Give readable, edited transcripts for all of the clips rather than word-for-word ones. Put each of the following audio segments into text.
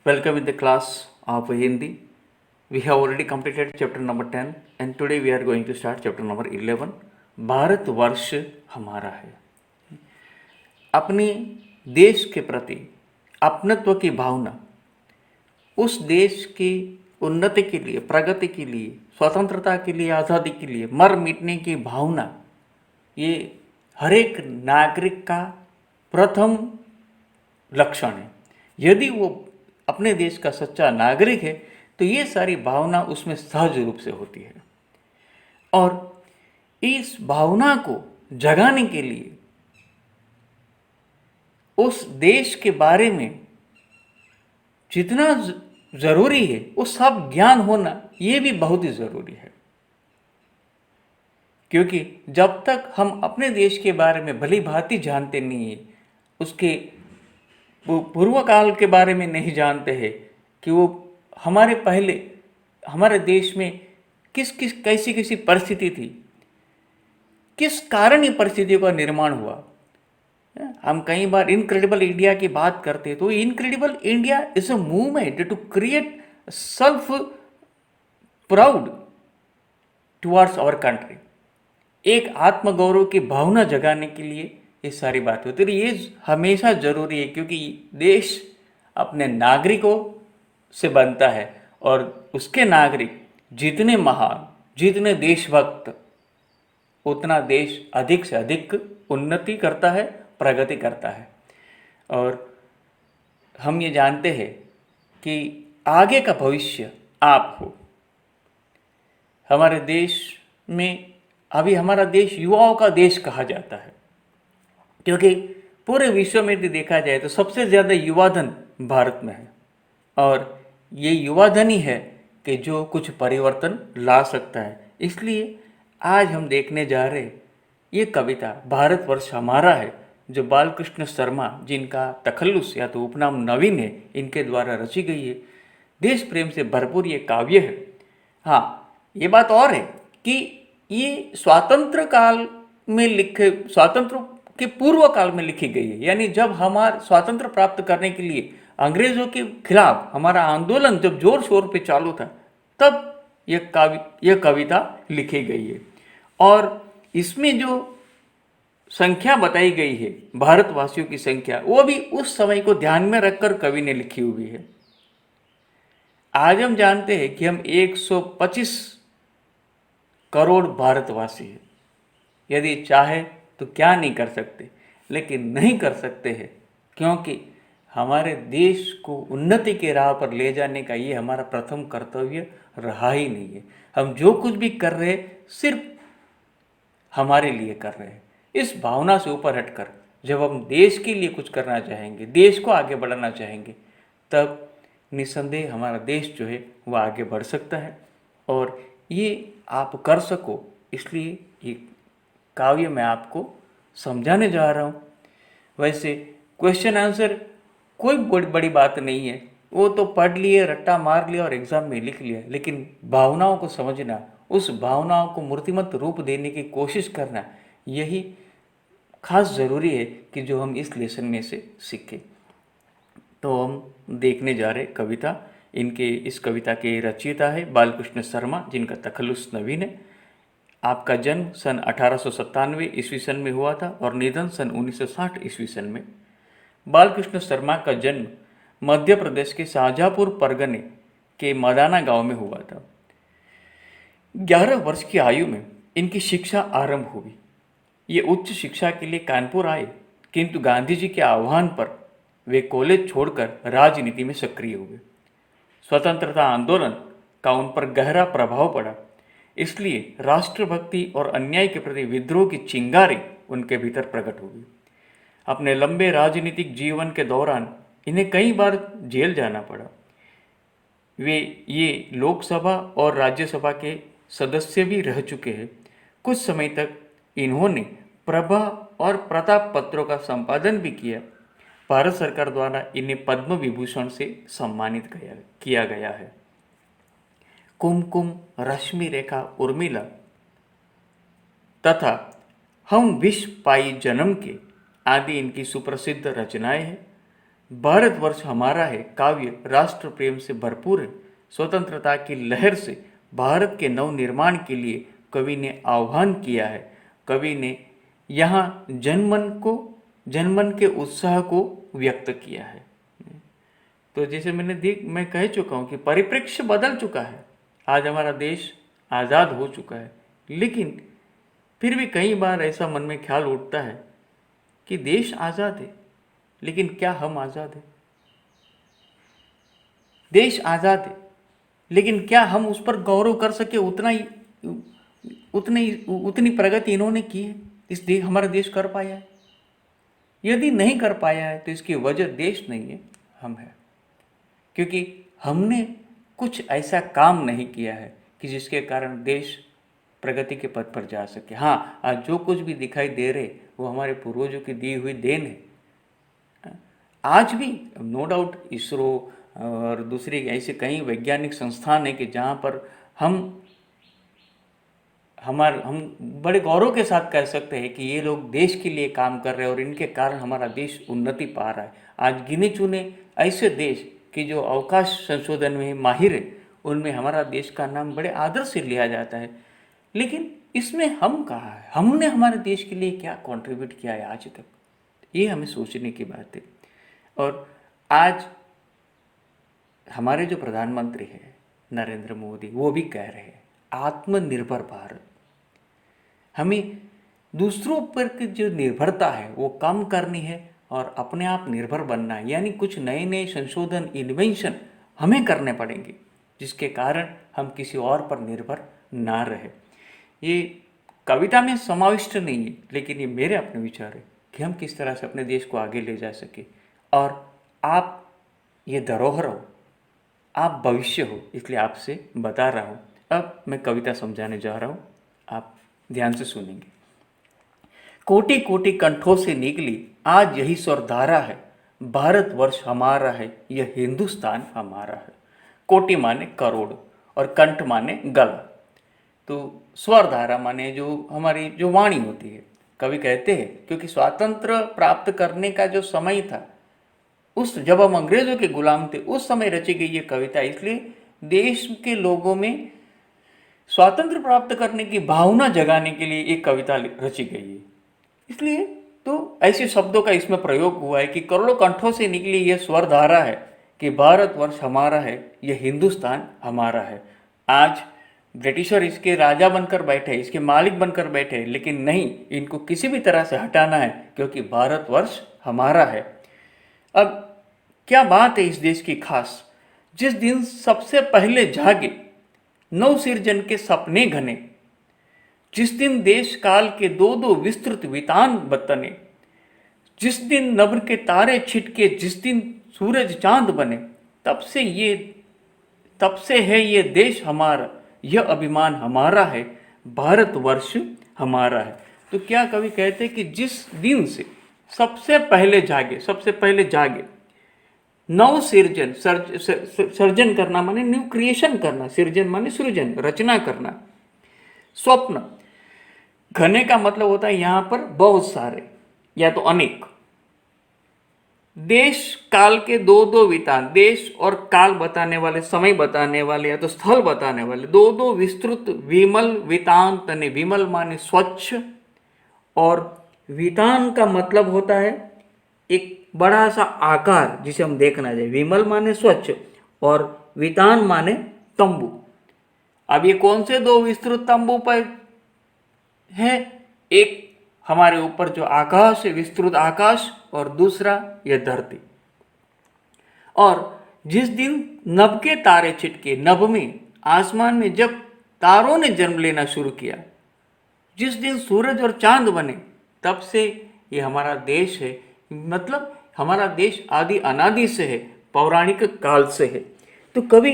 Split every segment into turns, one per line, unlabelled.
Welcome in the class of Hindi. We have already completed chapter number 10 and today we are going to start chapter number 11. Bharat वर्ष हमारा है। अपने देश के प्रति अपनत्व की भावना, उस देश की उन्नति के लिए, प्रगति के लिए, स्वतंत्रता के लिए, आज़ादी के लिए मर मिटने की भावना, ये हर एक नागरिक का प्रथम लक्षण है। यदि वो अपने देश का सच्चा नागरिक है तो ये सारी भावना उसमें सहज रूप से होती है। और इस भावना को जगाने के लिए उस देश के बारे में जितना ज़रूरी है वो सब ज्ञान होना ये भी बहुत ही ज़रूरी है। क्योंकि जब तक हम अपने देश के बारे में भली भांति जानते नहीं है, उसके पूर्व काल के बारे में नहीं जानते हैं कि वो हमारे पहले हमारे देश में कैसी कैसी परिस्थिति थी, किस कारण ये परिस्थितियों का निर्माण हुआ। हम कई बार इनक्रेडिबल इंडिया की बात करते हैं तो incredible India is a movement to create self proud towards our country. एक आत्मगौरव की भावना जगाने के लिए ये सारी बातें होती है। ये हमेशा ज़रूरी है क्योंकि देश अपने नागरिकों से बनता है और उसके नागरिक जितने महान, जितने देशभक्त, उतना देश अधिक से अधिक उन्नति करता है, प्रगति करता है। और हम ये जानते हैं कि आगे का भविष्य आप हो। हमारे देश में अभी हमारा देश युवाओं का देश कहा जाता है क्योंकि पूरे विश्व में यदि देखा जाए तो सबसे ज़्यादा युवा धन भारत में है और ये युवा धन ही है कि जो कुछ परिवर्तन ला सकता है। इसलिए आज हम देखने जा रहे ये कविता भारतवर्ष हमारा है, जो बालकृष्ण शर्मा, जिनका तखल्लुस या तो उपनाम नवीन है, इनके द्वारा रची गई है। देश प्रेम से भरपूर ये काव्य है। हाँ, ये बात और है कि ये स्वातंत्र काल में स्वातंत्र के पूर्व काल में लिखी गई है। यानी जब हमारा स्वातंत्र प्राप्त करने के लिए अंग्रेज़ों के खिलाफ हमारा आंदोलन जब जोर शोर पे चालू था, तब यह कविता लिखी गई है। और इसमें जो संख्या बताई गई है, भारतवासियों की संख्या, वो भी उस समय को ध्यान में रखकर कवि ने लिखी हुई है। आज हम जानते हैं कि हम 125 करोड़ भारतवासी हैं। यदि चाहे तो क्या नहीं कर सकते, लेकिन नहीं कर सकते हैं क्योंकि हमारे देश को उन्नति के राह पर ले जाने का ये हमारा प्रथम कर्तव्य रहा ही नहीं है। हम जो कुछ भी कर रहे हैं सिर्फ हमारे लिए कर रहे हैं। इस भावना से ऊपर हटकर जब हम देश के लिए कुछ करना चाहेंगे, देश को आगे बढ़ाना चाहेंगे, तब निस्संदेह हमारा देश जो है वह आगे बढ़ सकता है। और ये आप कर सको, इसलिए ये काव्य मैं आपको समझाने जा रहा हूँ। वैसे क्वेश्चन आंसर कोई बड़ी बात नहीं है, वो तो पढ़ लिए, रट्टा मार लिया और एग्ज़ाम में लिख लिया, लेकिन भावनाओं को समझना, उस भावनाओं को मूर्तिमत रूप देने की कोशिश करना, यही खास ज़रूरी है कि जो हम इस लेसन में से सीखें। तो हम देखने जा रहे कविता। इस कविता के रचयिता है बालकृष्ण शर्मा, जिनका तखल्लुस नवीन है। आपका जन्म सन 1897 ईस्वी सन में हुआ था और निधन सन 1960 ईस्वी सन में। बालकृष्ण शर्मा का जन्म मध्य प्रदेश के शाहजहाँपुर परगने के मदाना गांव में हुआ था। 11 वर्ष की आयु में इनकी शिक्षा आरंभ हुई। ये उच्च शिक्षा के लिए कानपुर आए, किंतु गांधी जी के आह्वान पर वे कॉलेज छोड़कर राजनीति में सक्रिय हुए। स्वतंत्रता आंदोलन का उन पर गहरा प्रभाव पड़ा, इसलिए राष्ट्रभक्ति और अन्याय के प्रति विद्रोह की चिंगारी उनके भीतर प्रकट हुई। अपने लंबे राजनीतिक जीवन के दौरान इन्हें कई बार जेल जाना पड़ा। वे ये लोकसभा और राज्यसभा के सदस्य भी रह चुके हैं। कुछ समय तक इन्होंने प्रभा और प्रताप पत्रों का संपादन भी किया। भारत सरकार द्वारा इन्हें पद्म विभूषण से सम्मानित किया गया है। कुमकुम, रश्मि रेखा, उर्मिला तथा हम विष पाई जन्म के आदि इनकी सुप्रसिद्ध रचनाएं हैं। भारतवर्ष हमारा है काव्य राष्ट्र प्रेम से भरपूर है। स्वतंत्रता की लहर से भारत के नवनिर्माण के लिए कवि ने आह्वान किया है। कवि ने यहाँ जनमन के उत्साह को व्यक्त किया है। तो जैसे मैं कह चुका हूँ कि परिप्रेक्ष्य बदल चुका है। आज हमारा देश आज़ाद हो चुका है, लेकिन फिर भी कई बार ऐसा मन में ख्याल उठता है कि देश आज़ाद है, लेकिन क्या हम आज़ाद हैं? देश आज़ाद है, लेकिन क्या हम उस पर गौरव कर सके उतनी प्रगति इन्होंने की है? हमारा देश कर पाया है? यदि नहीं कर पाया है तो इसकी वजह देश नहीं है, हम हैं। क्योंकि हमने कुछ ऐसा काम नहीं किया है कि जिसके कारण देश प्रगति के पथ पर जा सके। हाँ, आज जो कुछ भी दिखाई दे रहे वो हमारे पूर्वजों की दी हुई देन है। आज भी नो डाउट इसरो और दूसरी ऐसे कई वैज्ञानिक संस्थान है कि जहाँ पर हम बड़े गौरव के साथ कह सकते हैं कि ये लोग देश के लिए काम कर रहे हैं और इनके कारण हमारा देश उन्नति पा रहा है। आज गिने चुने ऐसे देश कि जो अवकाश संशोधन में माहिर है, उनमें हमारा देश का नाम बड़े आदर से लिया जाता है। लेकिन इसमें हम कहाँ है? हमने हमारे देश के लिए क्या कंट्रीब्यूट किया है आज तक? ये हमें सोचने की बात है। और आज हमारे जो प्रधानमंत्री हैं नरेंद्र मोदी, वो भी कह रहे हैं आत्मनिर्भर भारत। हमें दूसरों पर की जो निर्भरता है वो कम करनी है और अपने आप निर्भर बनना है। यानी कुछ नए नए संशोधन, इन्वेंशन हमें करने पड़ेंगे, जिसके कारण हम किसी और पर निर्भर ना रहे। ये कविता में समाविष्ट नहीं है, लेकिन ये मेरे अपने विचार है कि हम किस तरह से अपने देश को आगे ले जा सके। और आप ये धरोहर हो, आप भविष्य हो, इसलिए आपसे बता रहा हूँ। अब मैं कविता समझाने जा रहा हूँ, आप ध्यान से सुनेंगे। कोटि कोटि कंठों से निकली आज यही स्वरधारा है, भारतवर्ष हमारा है, यह हिंदुस्तान हमारा है। कोटि माने करोड़ और कंठ माने गला। तो स्वरधारा माने जो हमारी जो वाणी होती है। कवि कहते हैं क्योंकि स्वातंत्र प्राप्त करने का जो समय था, जब हम अंग्रेजों के गुलाम थे, उस समय रची गई ये कविता। इसलिए देश के लोगों में स्वातंत्र प्राप्त करने की भावना जगाने के लिए एक कविता रची गई है। इसलिए तो ऐसे शब्दों का इसमें प्रयोग हुआ है कि करोड़ों कंठों से निकली यह स्वरधारा है कि भारतवर्ष हमारा है, यह हिंदुस्तान हमारा है। आज ब्रिटिशर इसके राजा बनकर बैठे, इसके मालिक बनकर बैठे, लेकिन नहीं, इनको किसी भी तरह से हटाना है क्योंकि भारतवर्ष हमारा है। अब क्या बात है इस देश की खास, जिस दिन सबसे पहले जागे नव सृजन के सपने घने, जिस दिन देश काल के दो दो विस्तृत वितान बतने, जिस दिन नभ के तारे छिटके, जिस दिन सूरज चांद बने, तब से है ये देश हमारा, यह अभिमान हमारा है, भारतवर्ष हमारा है। तो क्या कवि कहते हैं कि जिस दिन से सबसे पहले जागे नव सृजन, सर्जन करना माने न्यू क्रिएशन करना, सृजन माने सृजन, रचना करना। स्वप्न, घने का मतलब होता है यहां पर बहुत सारे या तो अनेक। देश काल के दो दो वितान, देश और काल बताने वाले, समय बताने वाले या तो स्थल बताने वाले दो दो विस्तृत विमल वितान तने। विमल माने स्वच्छ और वितान का मतलब होता है एक बड़ा सा आकार जिसे हम देखना चाहिए। विमल माने स्वच्छ और वितान माने तंबू। अब ये कौन से दो विस्तृत तंबू पर है? एक हमारे ऊपर जो आकाश है, विस्तृत आकाश, और दूसरा यह धरती। और जिस दिन नभ के तारे छिटके, नभ में, आसमान में जब तारों ने जन्म लेना शुरू किया, जिस दिन सूरज और चांद बने, तब से ये हमारा देश है। मतलब हमारा देश आदि अनादि से है, पौराणिक काल से है। तो कवि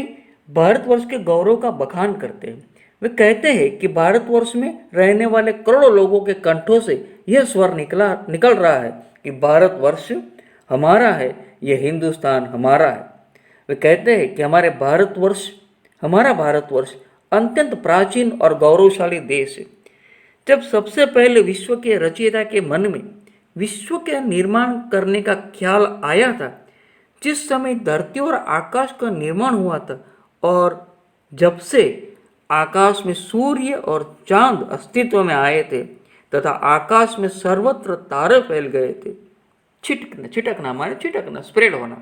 भारतवर्ष के गौरव का बखान करते हैं। वे कहते हैं कि भारतवर्ष में रहने वाले करोड़ों लोगों के कंठों से यह स्वर निकल रहा है कि भारतवर्ष हमारा है, यह हिंदुस्तान हमारा है। वे कहते हैं कि हमारा भारतवर्ष अत्यंत प्राचीन और गौरवशाली देश है। जब सबसे पहले विश्व के रचयिता के मन में विश्व के निर्माण करने का ख्याल आया था, जिस समय धरती और आकाश का निर्माण हुआ था और जब से आकाश में सूर्य और चांद अस्तित्व में आए थे तथा आकाश में सर्वत्र तारे फैल गए थे। छिटकना, छिटकना माने छिटकना, स्प्रेड होना,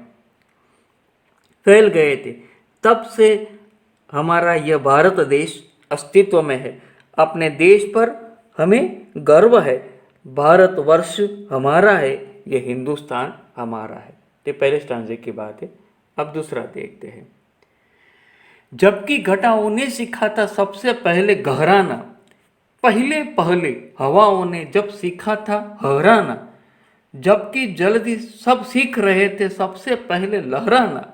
फैल गए थे, तब से हमारा यह भारत देश अस्तित्व में है। अपने देश पर हमें गर्व है। भारतवर्ष हमारा है, यह हिंदुस्तान हमारा है। ये पहले स्टांजे की बात है। अब दूसरा देखते हैं। जबकि घटाओं ने सीखा था सबसे पहले गहराना, पहले पहले हवाओं ने जब सीखा था हराना, जबकि जल्दी सब सीख रहे थे सबसे पहले लहराना,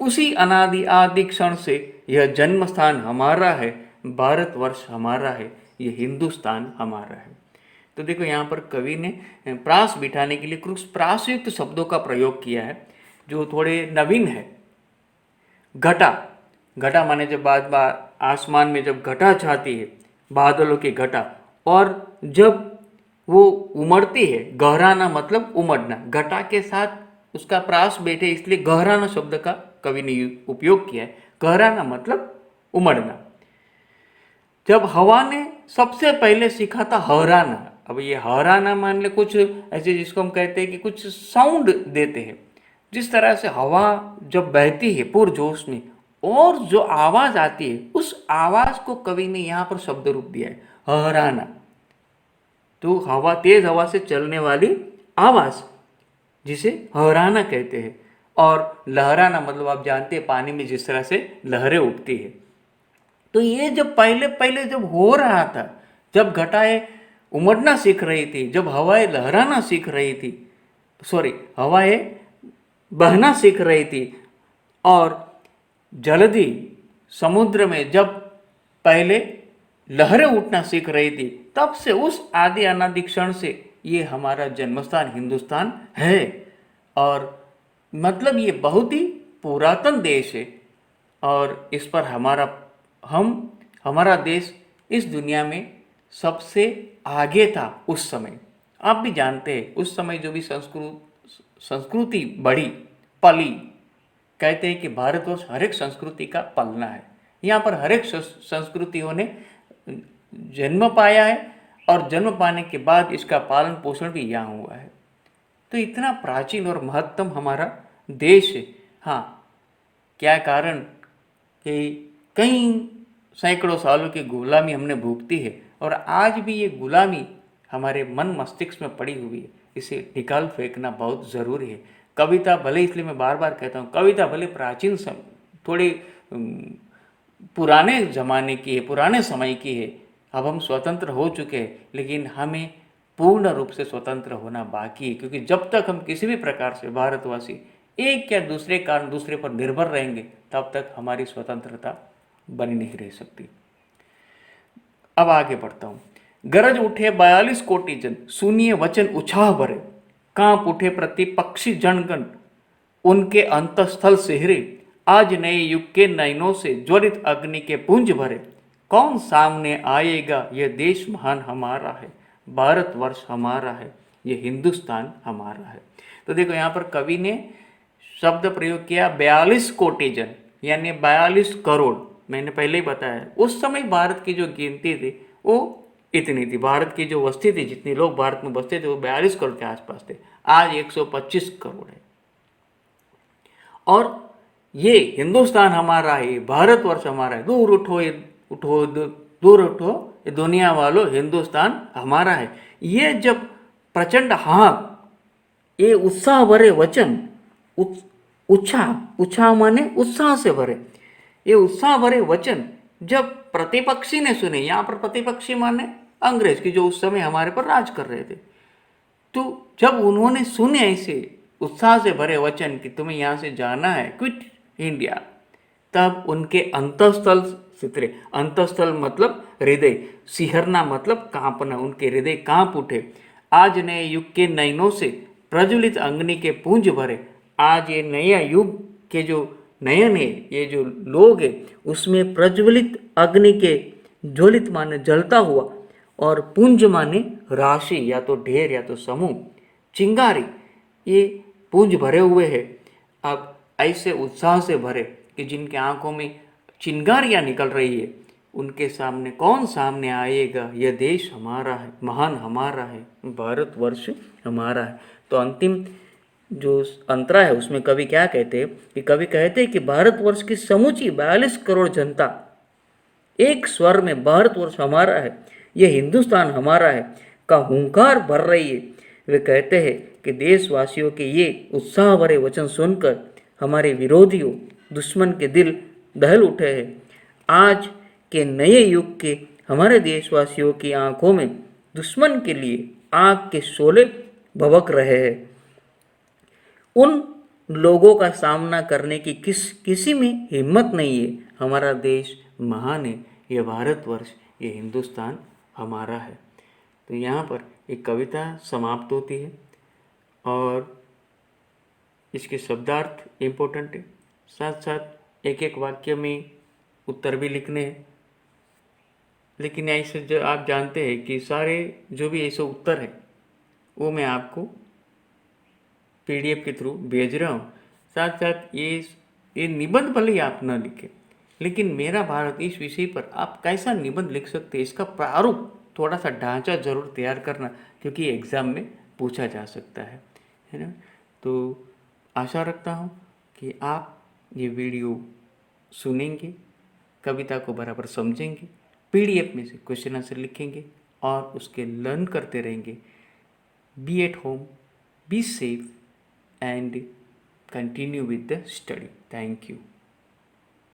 उसी अनादि आदि क्षण से यह जन्म स्थान हमारा है, भारतवर्ष हमारा है, यह हिंदुस्तान हमारा है। तो देखो यहाँ पर कवि ने प्रास बिठाने के लिए कुछ प्रासयुक्त शब्दों का प्रयोग किया है जो थोड़े नवीन है। घटा, घटा माने जब बाद आसमान में जब घटा छाती है, बादलों की घटा, और जब वो उमड़ती है, गहराना मतलब उमड़ना, घटा के साथ उसका प्रास बैठे इसलिए गहराना शब्द का कवि ने उपयोग किया है। गहराना मतलब उमड़ना। जब हवा ने सबसे पहले सीखा था हराना, अब ये हराना मान ले कुछ ऐसे जिसको हम कहते हैं कि कुछ साउंड देते हैं, जिस तरह से हवा जब बहती है पूरजोश में और जो आवाज आती है, उस आवाज को कवि ने यहाँ पर शब्द रूप दिया है हराना। तो हवा, तेज हवा से चलने वाली आवाज जिसे हराना कहते हैं। और लहराना मतलब आप जानते हैं पानी में जिस तरह से लहरें उठती है। तो ये जब पहले पहले जब हो रहा था, जब घटाएं उमड़ना सीख रही थी, जब हवाएं लहराना सीख रही थी, हवाएं बहना सीख रही थी, और जल्दी समुद्र में जब पहले लहरें उठना सीख रही थी, तब से उस आदि अनादि क्षण से ये हमारा जन्मस्थान हिंदुस्तान है। और मतलब ये बहुत ही पुरातन देश है और इस पर हमारा देश इस दुनिया में सबसे आगे था उस समय। आप भी जानते हैं उस समय जो भी संस्कृति बढ़ी पली, कहते हैं कि भारतवर्ष हर एक संस्कृति का पलना है। यहाँ पर हर एक संस्कृतियों ने जन्म पाया है और जन्म पाने के बाद इसका पालन पोषण भी यहाँ हुआ है। तो इतना प्राचीन और महत्तम हमारा देश है। हाँ, क्या कारण कि कई सैकड़ों सालों की गुलामी हमने भुगती है और आज भी ये गुलामी हमारे मन मस्तिष्क में पड़ी हुई है। इसे निकाल फेंकना बहुत ज़रूरी है। कविता भले, इसलिए मैं बार बार कहता हूँ, कविता भले प्राचीन थोड़ी पुराने ज़माने की है, पुराने समय की है। अब हम स्वतंत्र हो चुके हैं, लेकिन हमें पूर्ण रूप से स्वतंत्र होना बाकी है, क्योंकि जब तक हम किसी भी प्रकार से भारतवासी एक या दूसरे कारण दूसरे पर निर्भर रहेंगे, तब तक हमारी स्वतंत्रता बनी नहीं रह सकती। अब आगे बढ़ता हूँ। गरज उठे 42 कोटि जन, सुनिए वचन उछाह भरे, कांप उठे प्रतिपक्षी जनगण, उनके अंतस्थल सिहरे, आज नए युग के नयनों से ज्वलित अग्नि के पुंज भरे, कौन सामने आएगा, यह देश महान हमारा है, भारतवर्ष हमारा है, यह हिंदुस्तान हमारा है। तो देखो यहाँ पर कवि ने शब्द प्रयोग किया 42 कोटि जन, यानी 42 करोड़। मैंने पहले ही बताया उस समय भारत की जो गिनती थी वो इतनी थी। भारत की जो वस्ती थी, जितने लोग भारत में बसते थे, वो 42 करोड़ के आसपास थे। आज 125 करोड़ है। और ये हिंदुस्तान हमारा है, भारतवर्ष हमारा है। दूर उठो, दूर उठो ये दुनिया वालों, हिंदुस्तान हमारा है। ये जब प्रचंड हाक, ये उत्साह भरे वचन, उत्साह माने उत्साह से भरे, ये उत्साह भरे वचन जब प्रतिपक्षी ने सुने, यहाँ पर प्रतिपक्षी माने अंग्रेज की जो उस समय हमारे पर राज कर रहे थे, तो जब उन्होंने सुने ऐसे उत्साह से भरे वचन कि तुम्हें यहाँ से जाना है, क्विट इंडिया, तब उनके अंतःस्थल सितरे। अंतःस्थल मतलब हृदय, सिहरना मतलब कांपना, उनके हृदय कांप उठे। आज नए युग के नयनों से प्रज्वलित अग्नि के पुंज भरे। आज ये नया युग के जो नयन है, ये जो लोग है, उसमें प्रज्वलित अग्नि के, ज्वलित माने जलता हुआ, और पुंज माने राशि, या तो ढेर या तो समूह, चिंगारी, ये पुंज भरे हुए है। अब ऐसे उत्साह से भरे कि जिनके आंखों में चिंगारियां निकल रही है, उनके सामने कौन सामने आएगा? यह देश हमारा है, महान हमारा है, भारतवर्ष हमारा है। तो अंतिम जो अंतरा है उसमें कवि क्या कहते हैं कि कवि कहते हैं कि भारतवर्ष की समूची 42 करोड़ जनता एक स्वर में भारतवर्ष हमारा है, यह हिंदुस्तान हमारा है का हुंकार भर रही है। वे कहते हैं कि देशवासियों के ये उत्साह भरे वचन सुनकर हमारे विरोधियों, दुश्मन के दिल दहल उठे हैं। आज के नए युग के हमारे देशवासियों की आंखों में दुश्मन के लिए आग के शोले भभक रहे हैं। उन लोगों का सामना करने की किसी में हिम्मत नहीं है। हमारा देश महान है, यह भारतवर्ष, ये हिंदुस्तान हमारा है। तो यहाँ पर एक कविता समाप्त होती है और इसके शब्दार्थ इम्पोर्टेंट है, साथ साथ एक एक वाक्य में उत्तर भी लिखने हैं। लेकिन ऐसे जो आप जानते हैं कि सारे जो भी ऐसे उत्तर है वो मैं आपको PDF के थ्रू भेज रहा हूँ। साथ साथ ये निबंध भले ही आप न लिखें, लेकिन मेरा भारत इस विषय पर आप कैसा निबंध लिख सकते हैं, इसका प्रारूप थोड़ा सा ढांचा जरूर तैयार करना, क्योंकि एग्ज़ाम में पूछा जा सकता है ना। तो आशा रखता हूँ कि आप ये वीडियो सुनेंगे, कविता को बराबर समझेंगे, PDF में से क्वेश्चन आंसर लिखेंगे और उसके लर्न करते रहेंगे। Be at home, be safe and continue with the study. Thank you.